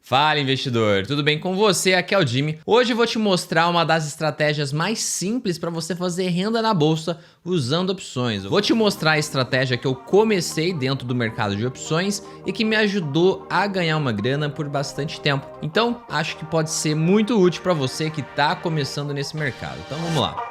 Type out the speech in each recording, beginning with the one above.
Fala, investidor! Tudo bem com você? Aqui é o Jimmy. Hoje eu vou te mostrar uma das estratégias mais simples para você fazer renda na bolsa usando opções. Vou te mostrar a estratégia que eu comecei dentro do mercado de opções e que me ajudou a ganhar uma grana por bastante tempo. Então, acho que pode ser muito útil para você que está começando nesse mercado. Então, vamos lá.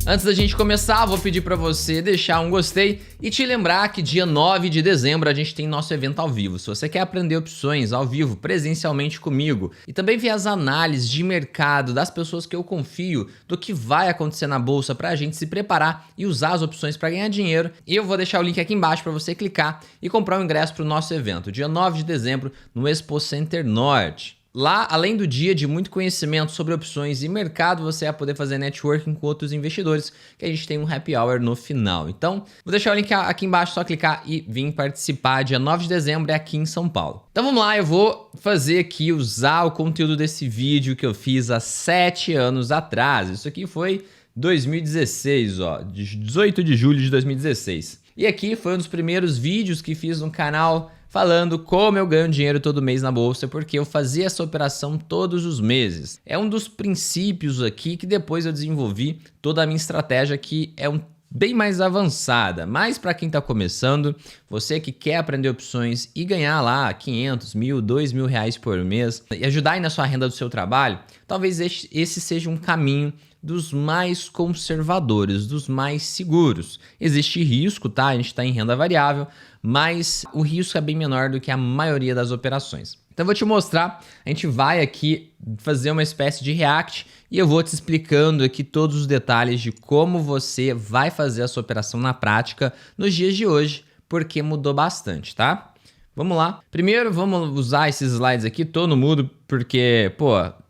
Antes da gente começar, vou pedir para você deixar um gostei e te lembrar que dia 9 de dezembro a gente tem nosso evento ao vivo. Se você quer aprender opções ao vivo, presencialmente comigo, e também ver as análises de mercado das pessoas que eu confio, do que vai acontecer na bolsa para a gente se preparar e usar as opções para ganhar dinheiro, eu vou deixar o link aqui embaixo para você clicar e comprar o ingresso para o nosso evento, dia 9 de dezembro, no Expo Center Norte. Lá, além do dia de muito conhecimento sobre opções e mercado, você vai poder fazer networking com outros investidores, que a gente tem um happy hour no final. Então, vou deixar o link aqui embaixo, só clicar e vir participar. Dia 9 de dezembro é aqui em São Paulo. Então vamos lá, eu vou fazer aqui, usar o conteúdo desse vídeo que eu fiz há 7 anos atrás. Isso aqui foi 2016, ó, 18 de julho de 2016. E aqui foi um dos primeiros vídeos que fiz no canal falando como eu ganho dinheiro todo mês na bolsa, porque eu fazia essa operação todos os meses. É um dos princípios aqui que depois eu desenvolvi toda a minha estratégia, que é bem mais avançada, mas para quem está começando, você que quer aprender opções e ganhar lá 500, 1.000, 2.000 reais por mês e ajudar aí na sua renda do seu trabalho, talvez esse seja um caminho dos mais conservadores, dos mais seguros. Existe risco, tá? A gente está em renda variável, mas o risco é bem menor do que a maioria das operações. Então eu vou te mostrar, a gente vai aqui fazer uma espécie de react e eu vou te explicando aqui todos os detalhes de como você vai fazer essa operação na prática nos dias de hoje, porque mudou bastante, tá? Vamos lá. Primeiro vamos usar esses slides aqui, tô no mudo porque,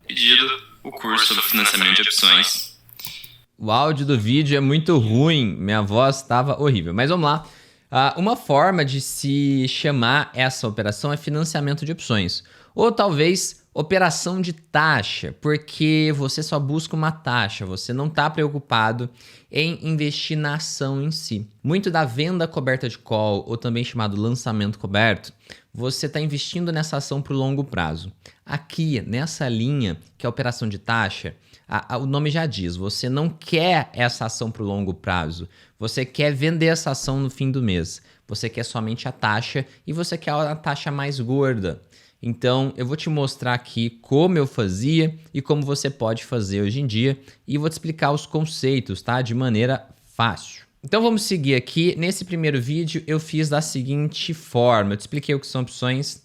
pedido o curso do financiamento de opções. O áudio do vídeo é muito ruim, minha voz estava horrível, mas vamos lá. Uma forma de se chamar essa operação é financiamento de opções, ou talvez operação de taxa, porque você só busca uma taxa, você não está preocupado em investir na ação em si. Muito da venda coberta de call, ou também chamado lançamento coberto, você está investindo nessa ação para o longo prazo. Aqui, nessa linha, que é a operação de taxa, o nome já diz, você não quer essa ação para o longo prazo, você quer vender essa ação no fim do mês, você quer somente a taxa e você quer a taxa mais gorda. Então, eu vou te mostrar aqui como eu fazia e como você pode fazer hoje em dia e vou te explicar os conceitos, tá? De maneira fácil. Então, vamos seguir aqui. Nesse primeiro vídeo, eu fiz da seguinte forma. Eu te expliquei o que são opções.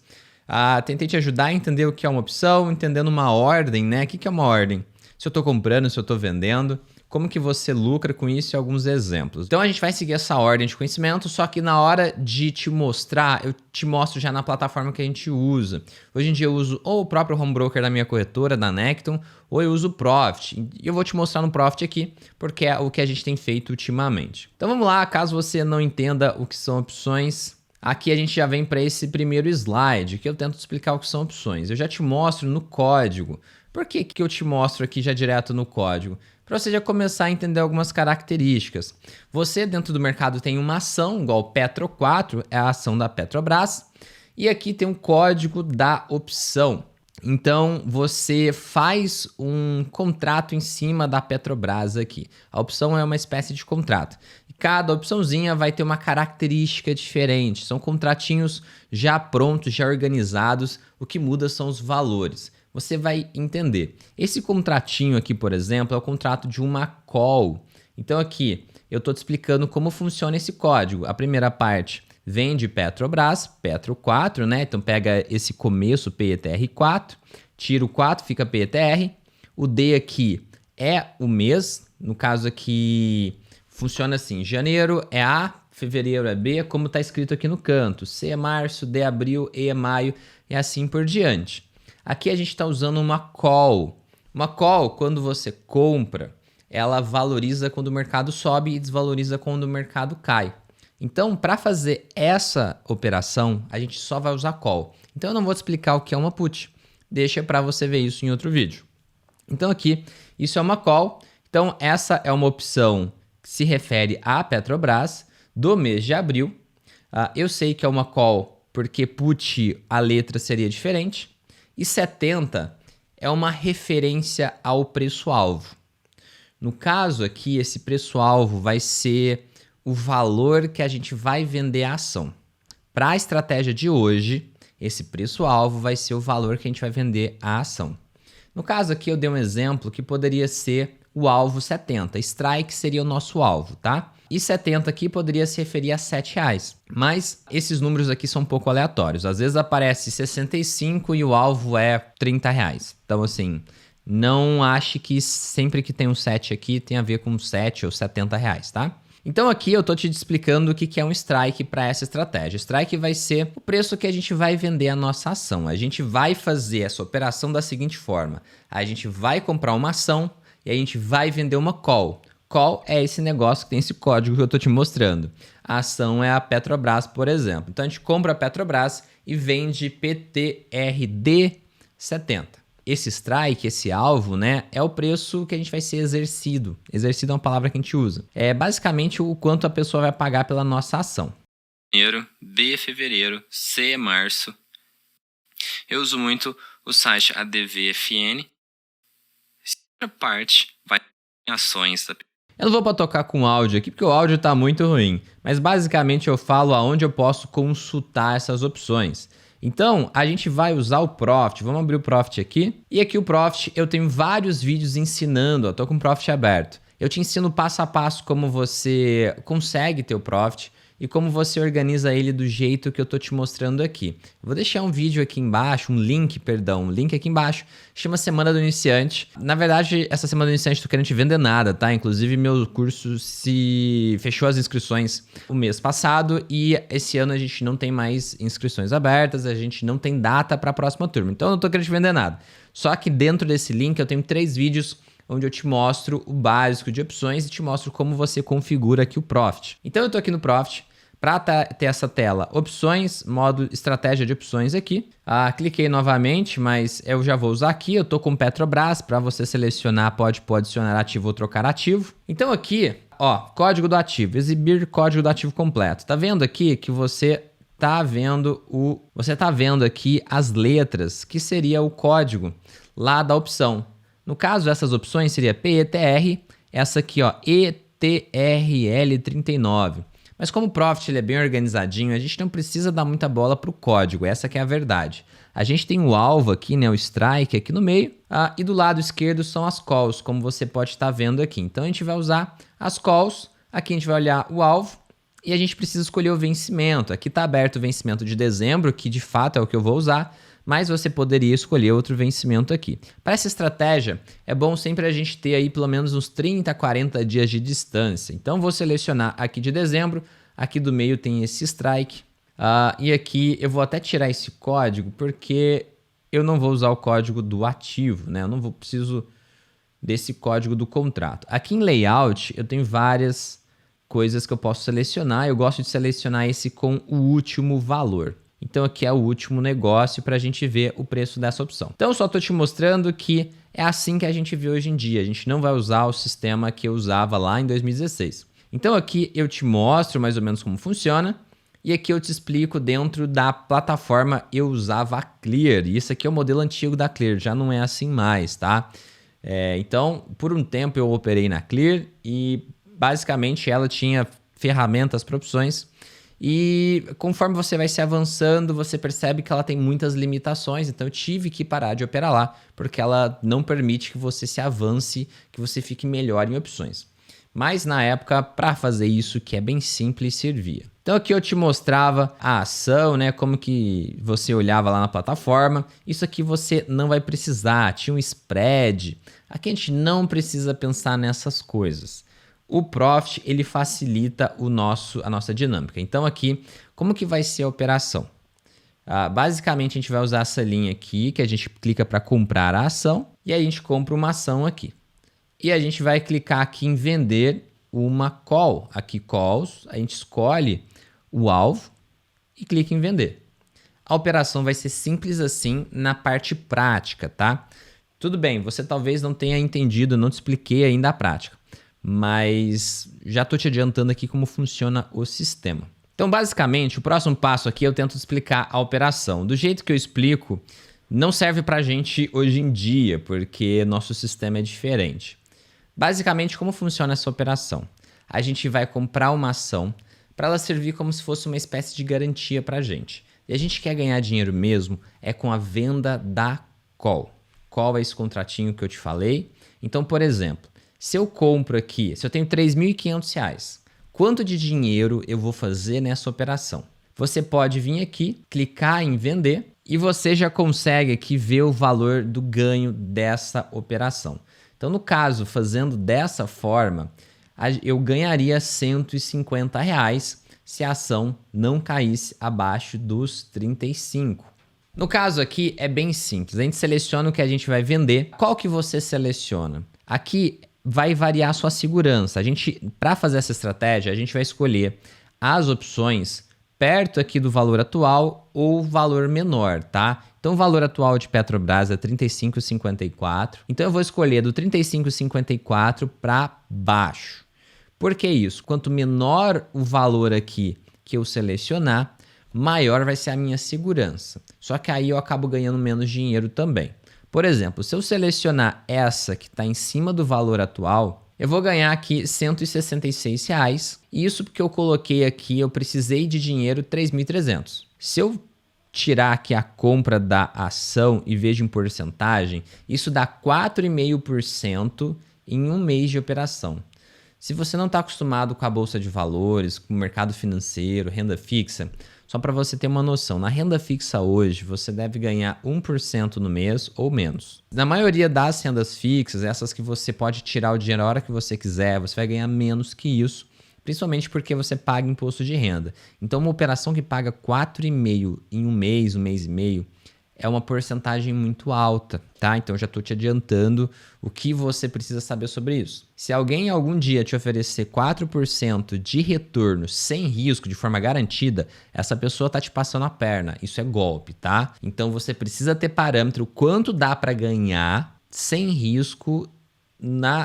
Tentei te ajudar a entender o que é uma opção, entendendo uma ordem, né? O que é uma ordem? Se eu estou comprando, se eu estou vendendo, como que você lucra com isso e alguns exemplos. Então a gente vai seguir essa ordem de conhecimento, só que na hora de te mostrar, eu te mostro já na plataforma que a gente usa. Hoje em dia eu uso ou o próprio home broker da minha corretora, da Necton, ou eu uso o Profit. E eu vou te mostrar no Profit aqui, porque é o que a gente tem feito ultimamente. Então vamos lá, caso você não entenda o que são opções, aqui a gente já vem para esse primeiro slide, que eu tento explicar o que são opções. Eu já te mostro no código. Por que eu te mostro aqui já direto no código? Para você já começar a entender algumas características. Você dentro do mercado tem uma ação, igual Petro 4, é a ação da Petrobras, e aqui tem um código da opção. Então você faz um contrato em cima da Petrobras aqui. A opção é uma espécie de contrato. E cada opçãozinha vai ter uma característica diferente. São contratinhos já prontos, já organizados. O que muda são os valores. Você vai entender. Esse contratinho aqui, por exemplo, é o contrato de uma call. Então aqui eu estou te explicando como funciona esse código. A primeira parte vem de Petrobras, Petro 4, né? Então pega esse começo PETR4, tira o 4, fica PETR. O D aqui é o mês. No caso aqui funciona assim, janeiro é A, fevereiro é B, como está escrito aqui no canto. C é março, D é abril, E é maio e assim por diante. Aqui a gente está usando uma call. Uma call, quando você compra, ela valoriza quando o mercado sobe e desvaloriza quando o mercado cai. Então, para fazer essa operação, a gente só vai usar call. Então, eu não vou te explicar o que é uma put. Deixa para você ver isso em outro vídeo. Então, aqui, isso é uma call. Então, essa é uma opção que se refere à Petrobras do mês de abril. Eu sei que é uma call porque put a letra seria diferente. E 70 é uma referência ao preço-alvo. No caso aqui, esse preço-alvo vai ser o valor que a gente vai vender a ação. Para a estratégia de hoje, esse preço-alvo vai ser o valor que a gente vai vender a ação. No caso aqui, eu dei um exemplo que poderia ser o alvo 70. Strike seria o nosso alvo, tá? E 70 aqui poderia se referir a R$7. Mas esses números aqui são um pouco aleatórios. Às vezes aparece 65 e o alvo é R$30. Então, assim, não ache que sempre que tem um 7 aqui tem a ver com 7 ou R$70, tá? Então aqui eu tô te explicando o que é um strike para essa estratégia. Strike vai ser o preço que a gente vai vender a nossa ação. A gente vai fazer essa operação da seguinte forma. A gente vai comprar uma ação e a gente vai vender uma call. Call é esse negócio que tem esse código que eu tô te mostrando. A ação é a Petrobras, por exemplo. Então a gente compra a Petrobras e vende PTRD 70. Esse strike, esse alvo, né, é o preço que a gente vai ser exercido. Exercido é uma palavra que a gente usa. É basicamente o quanto a pessoa vai pagar pela nossa ação. Janeiro, B é fevereiro, C é março. Eu uso muito o site ADVFN. A parte vai em ações da... Eu não vou para tocar com áudio aqui porque o áudio está muito ruim, mas basicamente eu falo aonde eu posso consultar essas opções. Então, a gente vai usar o Profit. Vamos abrir o Profit aqui. E aqui o Profit, eu tenho vários vídeos ensinando. Eu tô com o Profit aberto. Eu te ensino passo a passo como você consegue ter o Profit e como você organiza ele do jeito que eu tô te mostrando aqui. Eu vou deixar um vídeo aqui embaixo, um link aqui embaixo, chama Semana do Iniciante. Na verdade, essa Semana do Iniciante eu tô querendo te vender nada, tá? Inclusive, meu curso se fechou as inscrições o mês passado e esse ano a gente não tem mais inscrições abertas, a gente não tem data para a próxima turma. Então, eu não tô querendo te vender nada. Só que dentro desse link eu tenho 3 vídeos onde eu te mostro o básico de opções e te mostro como você configura aqui o Profit. Então, eu tô aqui no Profit. Para ter essa tela, opções, modo estratégia de opções aqui. Cliquei novamente, mas eu já vou usar aqui. Eu estou com Petrobras, para você selecionar, pode adicionar ativo ou trocar ativo. Então aqui, ó, código do ativo, exibir código do ativo completo. Tá vendo aqui que você tá vendo aqui as letras, que seria o código lá da opção. No caso, essas opções seria PETR, essa aqui, ó, ETRL39. Mas como o Profit ele é bem organizadinho, a gente não precisa dar muita bola para o código, essa que é a verdade. A gente tem o alvo aqui, né, o strike aqui no meio, e do lado esquerdo são as calls, como você pode estar vendo aqui. Então a gente vai usar as calls, aqui a gente vai olhar o alvo e a gente precisa escolher o vencimento. Aqui está aberto o vencimento de dezembro, que de fato é o que eu vou usar, mas você poderia escolher outro vencimento aqui. Para essa estratégia, é bom sempre a gente ter aí pelo menos uns 30, 40 dias de distância. Então, vou selecionar aqui de dezembro, aqui do meio tem esse strike, e aqui eu vou até tirar esse código, porque eu não vou usar o código do ativo, né? Eu não preciso desse código do contrato. Aqui em Layout, eu tenho várias coisas que eu posso selecionar. Eu gosto de selecionar esse com o último valor. Então aqui é o último negócio para a gente ver o preço dessa opção. Então eu só estou te mostrando que é assim que a gente vê hoje em dia. A gente não vai usar o sistema que eu usava lá em 2016. Então aqui eu te mostro mais ou menos como funciona. E aqui eu te explico dentro da plataforma eu usava a Clear. E isso aqui é o modelo antigo da Clear, já não é assim mais, tá? Então, por um tempo eu operei na Clear e basicamente ela tinha ferramentas para opções. E conforme você vai se avançando, você percebe que ela tem muitas limitações, então eu tive que parar de operar lá, porque ela não permite que você se avance, que você fique melhor em opções. Mas na época, para fazer isso, que é bem simples, servia. Então aqui eu te mostrava a ação, né, como que você olhava lá na plataforma. Isso aqui você não vai precisar, tinha um spread. Aqui a gente não precisa pensar nessas coisas. O Profit, ele facilita a nossa dinâmica. Então aqui, como que vai ser a operação? Basicamente, a gente vai usar essa linha aqui, que a gente clica para comprar a ação, e aí a gente compra uma ação aqui. E a gente vai clicar aqui em vender uma call. Aqui, calls, a gente escolhe o alvo e clica em vender. A operação vai ser simples assim na parte prática, tá? Tudo bem, você talvez não tenha entendido, não te expliquei ainda a prática. Mas já estou te adiantando aqui como funciona o sistema. Então, basicamente, o próximo passo aqui eu tento explicar a operação. Do jeito que eu explico, não serve para a gente hoje em dia, porque nosso sistema é diferente. Basicamente, como funciona essa operação? A gente vai comprar uma ação para ela servir como se fosse uma espécie de garantia para a gente. E a gente quer ganhar dinheiro mesmo é com a venda da call. Call é esse contratinho que eu te falei. Então, por exemplo, se eu compro aqui, se eu tenho R$3.500, quanto de dinheiro eu vou fazer nessa operação? Você pode vir aqui, clicar em vender e você já consegue aqui ver o valor do ganho dessa operação. Então, no caso, fazendo dessa forma, eu ganharia R$150 se a ação não caísse abaixo dos 35. No caso aqui é bem simples, a gente seleciona o que a gente vai vender. Qual que você seleciona? Aqui vai variar a sua segurança. Para fazer essa estratégia, a gente vai escolher as opções perto aqui do valor atual ou valor menor, tá? Então o valor atual de Petrobras é 35,54. Então eu vou escolher do 35,54 para baixo. Por que isso? Quanto menor o valor aqui que eu selecionar, maior vai ser a minha segurança. Só que aí eu acabo ganhando menos dinheiro também. Por exemplo, se eu selecionar essa que está em cima do valor atual, eu vou ganhar aqui R$166. Isso porque eu coloquei aqui, eu precisei de dinheiro 3.300. Se eu tirar aqui a compra da ação e vejo em porcentagem, isso dá 4,5% em um mês de operação. Se você não está acostumado com a bolsa de valores, com o mercado financeiro, renda fixa, só para você ter uma noção, na renda fixa hoje você deve ganhar 1% no mês ou menos. Na maioria das rendas fixas, essas que você pode tirar o dinheiro a hora que você quiser, você vai ganhar menos que isso, principalmente porque você paga imposto de renda. Então uma operação que paga 4,5% em um mês e meio, é uma porcentagem muito alta, tá? Então já estou te adiantando o que você precisa saber sobre isso. Se alguém algum dia te oferecer 4% de retorno sem risco, de forma garantida, essa pessoa está te passando a perna. Isso é golpe, tá? Então você precisa ter parâmetro quanto dá para ganhar sem risco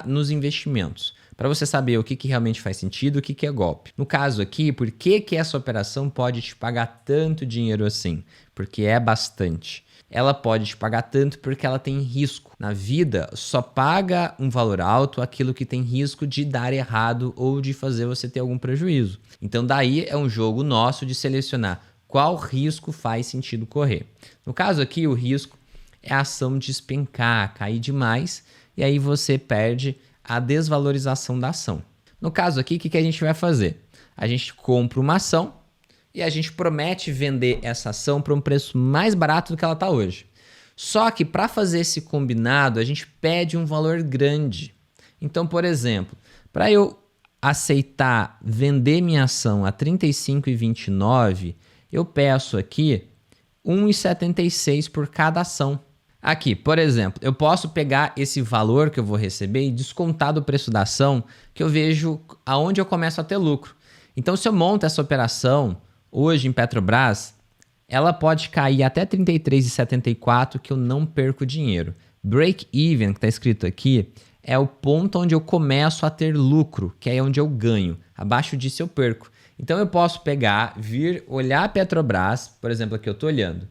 nos investimentos, para você saber o que realmente faz sentido e o que é golpe. No caso aqui, por que essa operação pode te pagar tanto dinheiro assim? Porque é bastante. Ela pode te pagar tanto porque ela tem risco. Na vida, só paga um valor alto aquilo que tem risco de dar errado ou de fazer você ter algum prejuízo. Então daí é um jogo nosso de selecionar qual risco faz sentido correr. No caso aqui, o risco é a ação despencar, cair demais, e aí você perde a desvalorização da ação. No caso aqui, o que a gente vai fazer? A gente compra uma ação e a gente promete vender essa ação para um preço mais barato do que ela está hoje. Só que para fazer esse combinado, a gente pede um valor grande. Então, por exemplo, para eu aceitar vender minha ação a R$ 35,29, eu peço aqui R$ 1,76 por cada ação. Aqui, por exemplo, eu posso pegar esse valor que eu vou receber e descontar do preço da ação, que eu vejo aonde eu começo a ter lucro. Então, se eu monto essa operação hoje em Petrobras, ela pode cair até R$ 33,74 que eu não perco dinheiro. Break-even, que está escrito aqui, é o ponto onde eu começo a ter lucro, que é onde eu ganho. Abaixo disso eu perco. Então, eu posso pegar, vir, olhar a Petrobras, por exemplo, aqui eu estou olhando.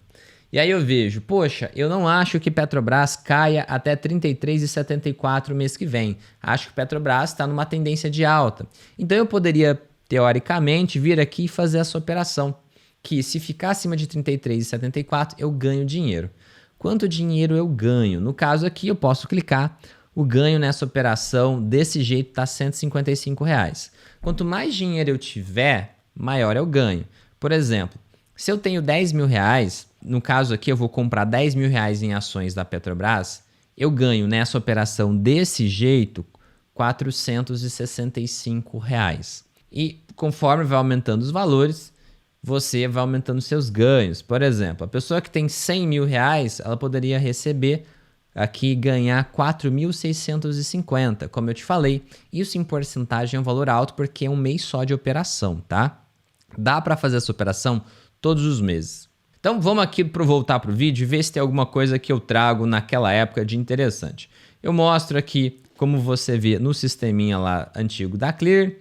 E aí eu vejo, poxa, eu não acho que Petrobras caia até R$ 33,74 mês que vem. Acho que Petrobras está numa tendência de alta. Então eu poderia, teoricamente, vir aqui e fazer essa operação, que se ficar acima de R$ 33,74, eu ganho dinheiro. Quanto dinheiro eu ganho? No caso aqui, eu posso clicar, o ganho nessa operação desse jeito está R$ 155. Quanto mais dinheiro eu tiver, maior é o ganho. Por exemplo, se eu tenho R$10.000, no caso aqui eu vou comprar R$10.000 em ações da Petrobras, eu ganho nessa operação desse jeito R$ 465. E conforme vai aumentando os valores, você vai aumentando seus ganhos. Por exemplo, a pessoa que tem R$100.000, ela poderia receber aqui ganhar 4.650, como eu te falei. Isso em porcentagem é um valor alto porque é um mês só de operação, tá? Dá para fazer essa operação todos os meses. Então vamos aqui voltar para o vídeo e ver se tem alguma coisa que eu trago naquela época de interessante. Eu mostro aqui, como você vê no sisteminha lá antigo da Clear,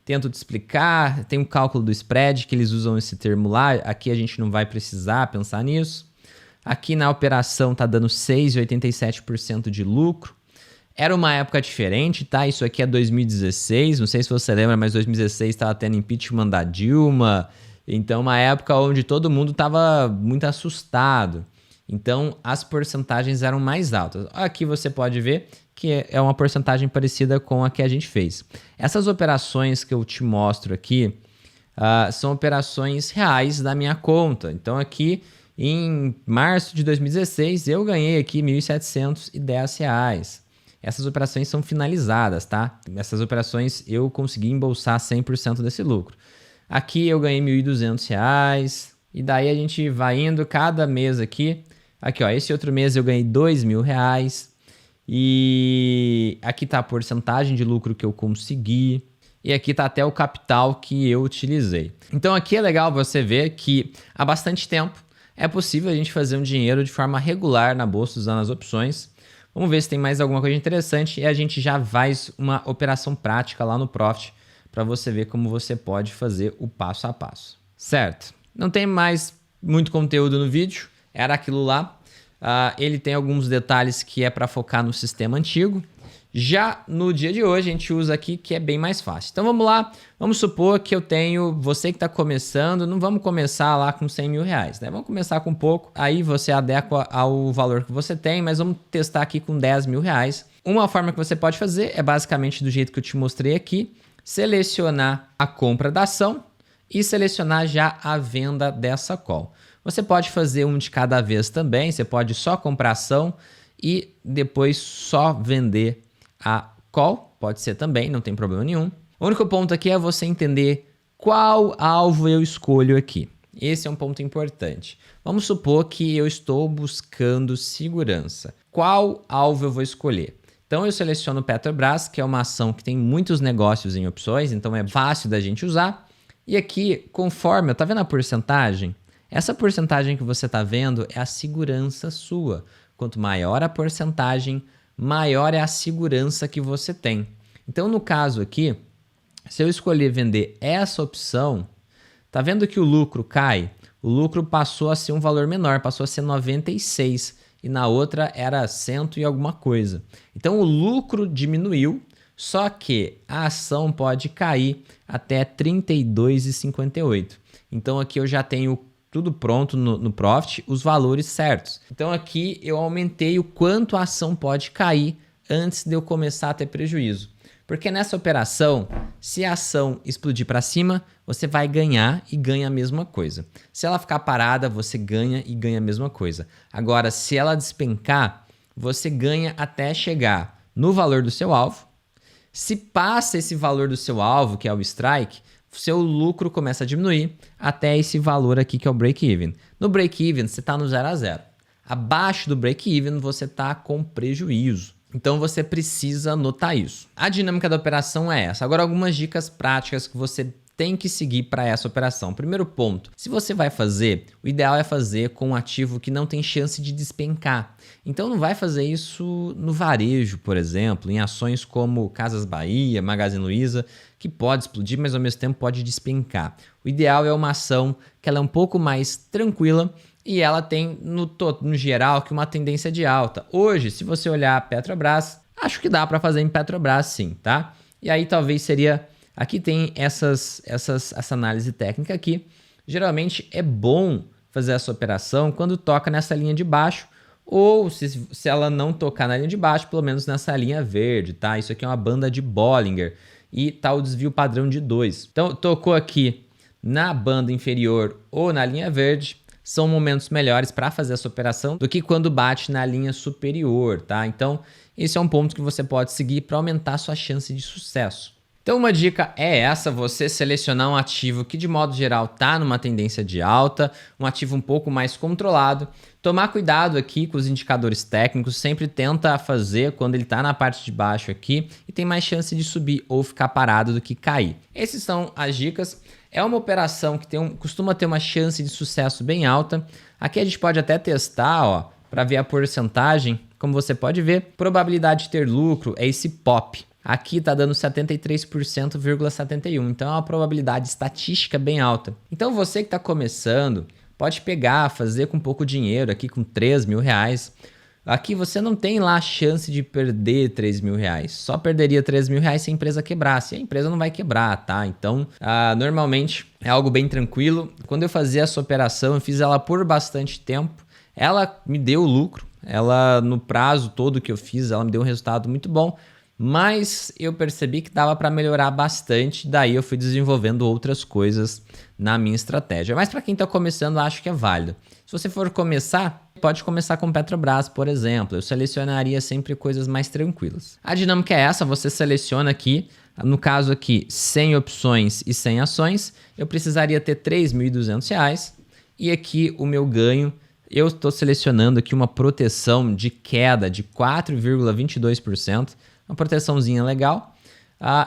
tento te explicar. Tem um cálculo do spread, que eles usam esse termo lá. Aqui a gente não vai precisar pensar nisso. Aqui na operação tá dando 6,87% de lucro. Era uma época diferente, tá? Isso aqui é 2016, não sei se você lembra, mas 2016 estava tendo impeachment da Dilma. Então, uma época onde todo mundo estava muito assustado. Então, as porcentagens eram mais altas. Aqui você pode ver que é uma porcentagem parecida com a que a gente fez. Essas operações que eu te mostro aqui são operações reais da minha conta. Então, aqui em março de 2016, eu ganhei aqui R$ 1.710. Essas operações são finalizadas, tá? Essas operações eu consegui embolsar 100% desse lucro. Aqui eu ganhei R$ 1.200 e daí a gente vai indo cada mês aqui. Aqui, ó, esse outro mês eu ganhei R$ 2.000 e aqui tá a porcentagem de lucro que eu consegui e aqui tá até o capital que eu utilizei. Então aqui é legal você ver que há bastante tempo é possível a gente fazer um dinheiro de forma regular na bolsa usando as opções. Vamos ver se tem mais alguma coisa interessante e a gente já faz uma operação prática lá no Profit para você ver como você pode fazer o passo a passo. Certo? Não tem mais muito conteúdo no vídeo, era aquilo lá. Ele tem alguns detalhes que é para focar no sistema antigo. Já no dia de hoje a gente usa aqui que é bem mais fácil. Então vamos lá, vamos supor que eu tenho, você que está começando, não vamos começar lá com R$100 mil, né? Vamos começar com pouco, aí você adequa ao valor que você tem, mas vamos testar aqui com R$10 mil. Uma forma que você pode fazer é basicamente do jeito que eu te mostrei aqui, selecionar a compra da ação e selecionar já a venda dessa call. Você pode fazer um de cada vez também, você pode só comprar ação e depois só vender a call, pode ser também, não tem problema nenhum. O único ponto aqui é você entender qual alvo eu escolho aqui. Esse é um ponto importante. Vamos supor que eu estou buscando segurança. Qual alvo eu vou escolher? Então eu seleciono Petrobras, que é uma ação que tem muitos negócios em opções, então é fácil da gente usar. E aqui, conforme, tá vendo a porcentagem? Essa porcentagem que você está vendo é a segurança sua. Quanto maior a porcentagem, maior é a segurança que você tem. Então, no caso aqui, se eu escolher vender essa opção, tá vendo que o lucro cai? O lucro passou a ser um valor menor, passou a ser 96 e na outra era 100 e alguma coisa. Então, o lucro diminuiu, só que a ação pode cair até 32,58. Então, aqui eu já tenho tudo pronto no Profit, os valores certos. Então aqui eu aumentei o quanto a ação pode cair antes de eu começar a ter prejuízo. Porque nessa operação, se a ação explodir para cima, você vai ganhar e ganha a mesma coisa. Se ela ficar parada, você ganha e ganha a mesma coisa. Agora, se ela despencar, você ganha até chegar no valor do seu alvo. Se passa esse valor do seu alvo, que é o strike, seu lucro começa a diminuir até esse valor aqui que é o break-even. No break-even, você está no 0 a 0. Abaixo do break-even, você está com prejuízo. Então, você precisa notar isso. A dinâmica da operação é essa. Agora, algumas dicas práticas que você tem que seguir para essa operação. Primeiro ponto, se você vai fazer, o ideal é fazer com um ativo que não tem chance de despencar. Então não vai fazer isso no varejo, por exemplo, em ações como Casas Bahia, Magazine Luiza, que pode explodir, mas ao mesmo tempo pode despencar. O ideal é uma ação que ela é um pouco mais tranquila e ela tem, no geral, que uma tendência de alta. Hoje, se você olhar a Petrobras, acho que dá para fazer em Petrobras sim, tá? E aí talvez seria... Aqui tem essa análise técnica aqui. Geralmente é bom fazer essa operação quando toca nessa linha de baixo ou se ela não tocar na linha de baixo, pelo menos nessa linha verde, tá? Isso aqui é uma banda de Bollinger e tá o desvio padrão de 2. Então, tocou aqui na banda inferior ou na linha verde, são momentos melhores para fazer essa operação do que quando bate na linha superior, tá? Então, esse é um ponto que você pode seguir para aumentar a sua chance de sucesso. Então uma dica é essa, você selecionar um ativo que de modo geral está numa tendência de alta, um ativo um pouco mais controlado, tomar cuidado aqui com os indicadores técnicos, sempre tenta fazer quando ele está na parte de baixo aqui e tem mais chance de subir ou ficar parado do que cair. Essas são as dicas, é uma operação que costuma ter uma chance de sucesso bem alta, aqui a gente pode até testar, ó, para ver a porcentagem, como você pode ver, probabilidade de ter lucro é esse POP. Aqui está dando 73,71%, então é uma probabilidade estatística bem alta. Então você que está começando, pode pegar, fazer com pouco dinheiro, aqui com 3 mil reais. Aqui você não tem lá a chance de perder 3 mil reais. Só perderia 3 mil reais se a empresa quebrasse. E a empresa não vai quebrar, tá? Então, normalmente é algo bem tranquilo. Quando eu fazia essa operação, eu fiz ela por bastante tempo. Ela me deu lucro. Ela, no prazo todo que eu fiz, ela me deu um resultado muito bom. Mas eu percebi que dava para melhorar bastante. Daí eu fui desenvolvendo outras coisas na minha estratégia. Mas para quem está começando, acho que é válido. Se você for começar, pode começar com Petrobras, por exemplo. Eu selecionaria sempre coisas mais tranquilas. A dinâmica é essa, você seleciona aqui, no caso aqui, 100 opções e 100 ações, eu precisaria ter R$ 3.200. E aqui o meu ganho, eu estou selecionando aqui uma proteção de queda de 4,22%, uma proteçãozinha legal.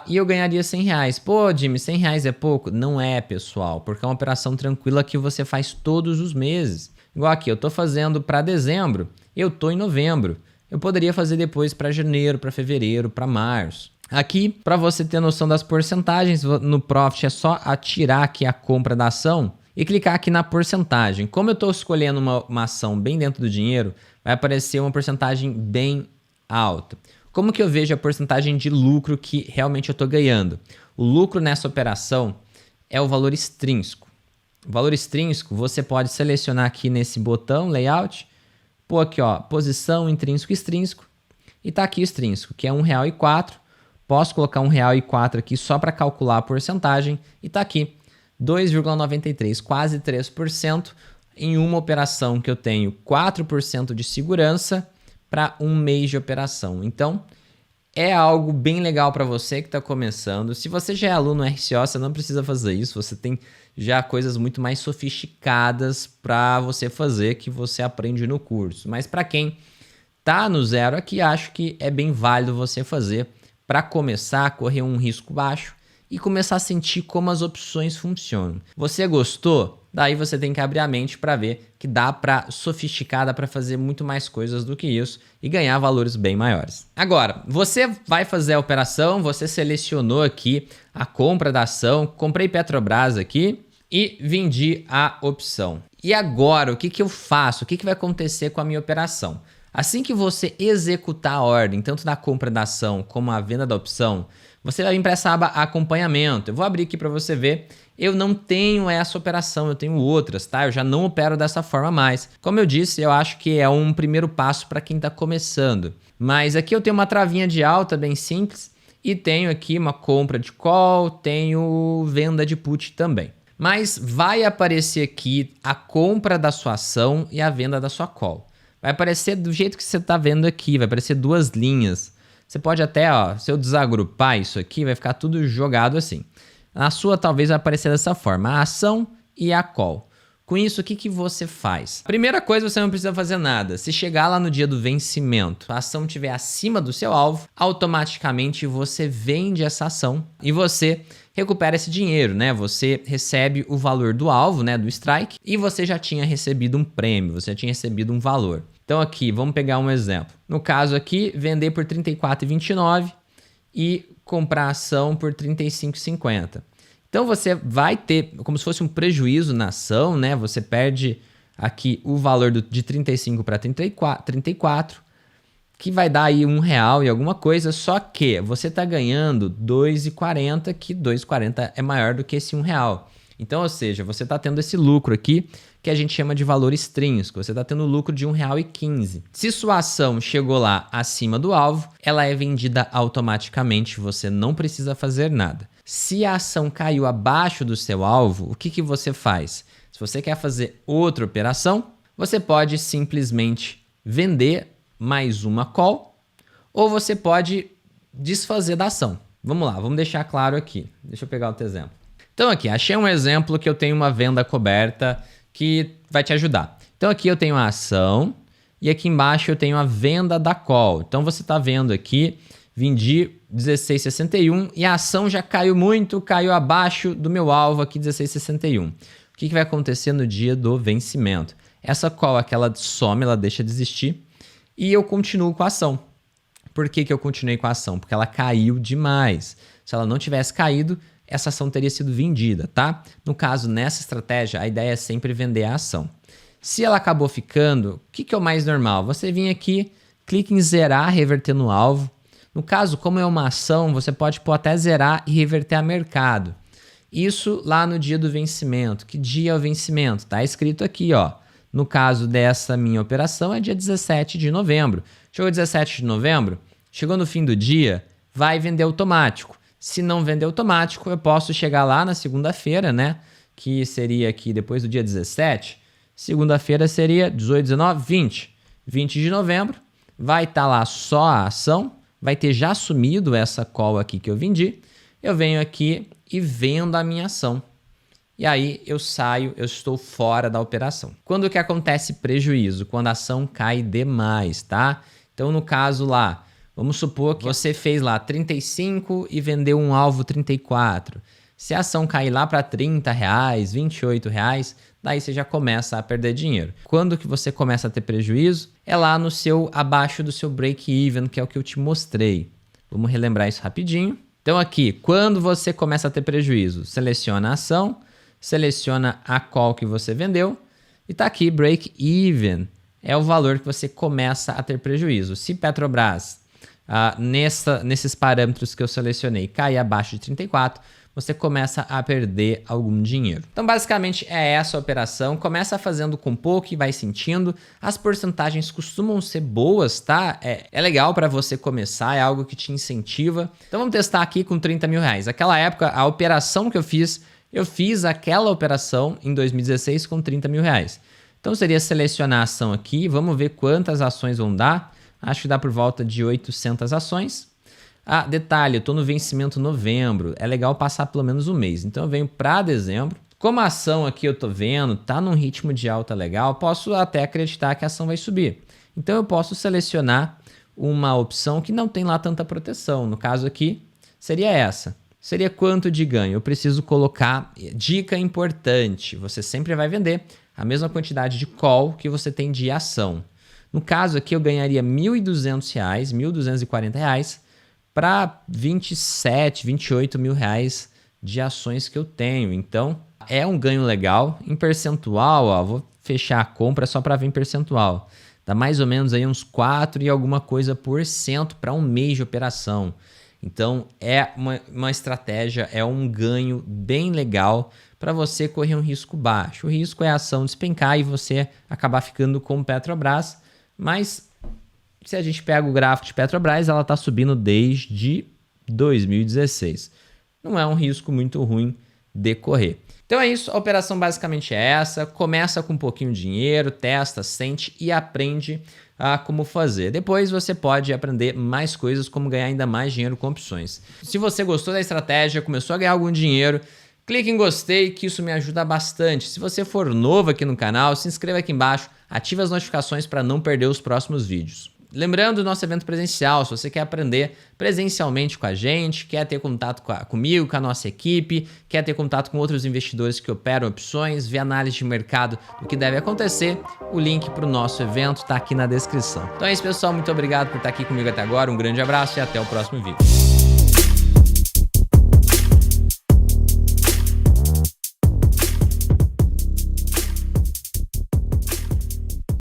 E eu ganharia R$100. Pô, Jimmy, R$100 é pouco? Não é, pessoal, porque é uma operação tranquila que você faz todos os meses. Igual aqui, eu estou fazendo para dezembro, eu estou em novembro. Eu poderia fazer depois para janeiro, para fevereiro, para março. Aqui, para você ter noção das porcentagens, no Profit é só atirar aqui a compra da ação e clicar aqui na porcentagem. Como eu estou escolhendo uma ação bem dentro do dinheiro, vai aparecer uma porcentagem bem alta. Como que eu vejo a porcentagem de lucro que realmente eu estou ganhando? O lucro nessa operação é o valor extrínseco. O valor extrínseco você pode selecionar aqui nesse botão Layout, pôr aqui ó, posição intrínseco e extrínseco, e tá aqui o extrínseco, que é R$1,04. Posso colocar R$1,04 aqui só para calcular a porcentagem, e tá aqui 2,93, quase 3%, em uma operação que eu tenho 4% de segurança para um mês de operação. Então, é algo bem legal para você que está começando. Se você já é aluno RCO, você não precisa fazer isso. Você tem já coisas muito mais sofisticadas para você fazer que você aprende no curso. Mas para quem está no zero aqui, acho que é bem válido você fazer para começar a correr um risco baixo e começar a sentir como as opções funcionam. Você gostou? Daí você tem que abrir a mente para ver que dá para sofisticar, dá para fazer muito mais coisas do que isso e ganhar valores bem maiores. Agora, você vai fazer a operação, você selecionou aqui a compra da ação, comprei Petrobras aqui e vendi a opção. E agora, o que eu faço? O que vai acontecer com a minha operação? Assim que você executar a ordem, tanto da compra da ação como a venda da opção, você vai vir para essa aba acompanhamento. Eu vou abrir aqui para você ver. Eu não tenho essa operação, eu tenho outras, tá? Eu já não opero dessa forma mais. Como eu disse, eu acho que é um primeiro passo para quem está começando. Mas aqui eu tenho uma travinha de alta bem simples e tenho aqui uma compra de call, tenho venda de put também. Mas vai aparecer aqui a compra da sua ação e a venda da sua call. Vai aparecer do jeito que você está vendo aqui, vai aparecer duas linhas. Você pode até, ó, se eu desagrupar isso aqui, vai ficar tudo jogado assim. Na sua talvez vai aparecer dessa forma, a ação e a call. Com isso, o que você faz? Primeira coisa, você não precisa fazer nada. Se chegar lá no dia do vencimento, a ação estiver acima do seu alvo, automaticamente você vende essa ação e você recupera esse dinheiro, né? Você recebe o valor do alvo, né, do strike, e você já tinha recebido um prêmio, você já tinha recebido um valor. Então aqui, vamos pegar um exemplo. No caso aqui, vender por R$ 34,29 e comprar a ação por R$ 35,50. Então você vai ter como se fosse um prejuízo na ação, né? Você perde aqui o valor de 35 para 34, que vai dar aí R$1 e alguma coisa, só que você está ganhando R$ 2,40, que R$ 2,40 é maior do que esse R$1. Então, ou seja, você está tendo esse lucro aqui, que a gente chama de valor extrínseco. Você está tendo lucro de R$ 1,15. Se sua ação chegou lá acima do alvo, ela é vendida automaticamente, você não precisa fazer nada. Se a ação caiu abaixo do seu alvo, o que você faz? Se você quer fazer outra operação, você pode simplesmente vender mais uma call, ou você pode desfazer da ação. Vamos lá, vamos deixar claro aqui. Deixa eu pegar outro exemplo. Então aqui, achei um exemplo que eu tenho uma venda coberta que vai te ajudar. Então aqui eu tenho a ação e aqui embaixo eu tenho a venda da call. Então você está vendo aqui, vendi 16,61 e a ação já caiu muito, caiu abaixo do meu alvo aqui 16,61. O que vai acontecer no dia do vencimento? Essa call, aquela some, ela deixa de existir e eu continuo com a ação. Por que que eu continuei com a ação? Porque ela caiu demais. Se ela não tivesse caído, essa ação teria sido vendida, tá? No caso, nessa estratégia, a ideia é sempre vender a ação. Se ela acabou ficando, o que é o mais normal? Você vem aqui, clica em zerar, reverter no alvo. No caso, como é uma ação, você pode pôr até zerar e reverter a mercado. Isso lá no dia do vencimento. Que dia é o vencimento? Tá escrito aqui, ó. No caso dessa minha operação, é dia 17 de novembro. Chegou 17 de novembro, chegou no fim do dia, vai vender automático. Se não vender automático, eu posso chegar lá na segunda-feira, né? Que seria aqui depois do dia 17. Segunda-feira seria 18, 19, 20. 20 de novembro, vai estar lá só a ação, vai ter já sumido essa call aqui que eu vendi. Eu venho aqui e vendo a minha ação. E aí eu saio, eu estou fora da operação. Quando que acontece prejuízo? Quando a ação cai demais, tá? Então no caso lá, vamos supor que você fez lá 35 e vendeu um alvo 34. Se a ação cair lá para R$30, R$28, daí você já começa a perder dinheiro. Quando que você começa a ter prejuízo? É lá no seu, abaixo do seu break-even, que é o que eu te mostrei. Vamos relembrar isso rapidinho. Então aqui, quando você começa a ter prejuízo, seleciona a ação, seleciona a call que você vendeu e tá aqui, break-even. É o valor que você começa a ter prejuízo. Se Petrobras, nesses parâmetros que eu selecionei, cair abaixo de 34, você começa a perder algum dinheiro. Então, basicamente, é essa a operação. Começa fazendo com pouco e vai sentindo. As porcentagens costumam ser boas, tá? É legal para você começar, é algo que te incentiva. Então, vamos testar aqui com R$30 mil. Aquela época, a operação que eu fiz aquela operação em 2016 com R$30 mil. Então, seria selecionar a ação aqui. Vamos ver quantas ações vão dar. Acho que dá por volta de 800 ações. Detalhe, eu estou no vencimento novembro, é legal passar pelo menos um mês, então eu venho para dezembro. Como a ação aqui eu estou vendo, tá num ritmo de alta legal, posso até acreditar que a ação vai subir. Então eu posso selecionar uma opção que não tem lá tanta proteção, no caso aqui seria essa. Seria quanto de ganho? Eu preciso colocar, dica importante, você sempre vai vender a mesma quantidade de call que você tem de ação. No caso aqui eu ganharia R$ 1.200, R$ 1.240, para 27, 28 mil reais de ações que eu tenho. Então, é um ganho legal. Em percentual, ó, vou fechar a compra só para ver em percentual. Dá mais ou menos aí uns 4 e alguma coisa por cento para um mês de operação. Então, é uma estratégia, é um ganho bem legal para você correr um risco baixo. O risco é a ação despencar e você acabar ficando com Petrobras, mas se a gente pega o gráfico de Petrobras, ela está subindo desde 2016. Não é um risco muito ruim de correr. Então é isso, a operação basicamente é essa. Começa com um pouquinho de dinheiro, testa, sente e aprende a como fazer. Depois você pode aprender mais coisas, como ganhar ainda mais dinheiro com opções. Se você gostou da estratégia, começou a ganhar algum dinheiro, clique em gostei, que isso me ajuda bastante. Se você for novo aqui no canal, se inscreva aqui embaixo, ative as notificações para não perder os próximos vídeos. Lembrando do nosso evento presencial, se você quer aprender presencialmente com a gente, quer ter contato comigo, com a nossa equipe, quer ter contato com outros investidores que operam opções, ver análise de mercado do que deve acontecer, o link para o nosso evento está aqui na descrição. Então é isso, pessoal. Muito obrigado por estar aqui comigo até agora. Um grande abraço e até o próximo vídeo.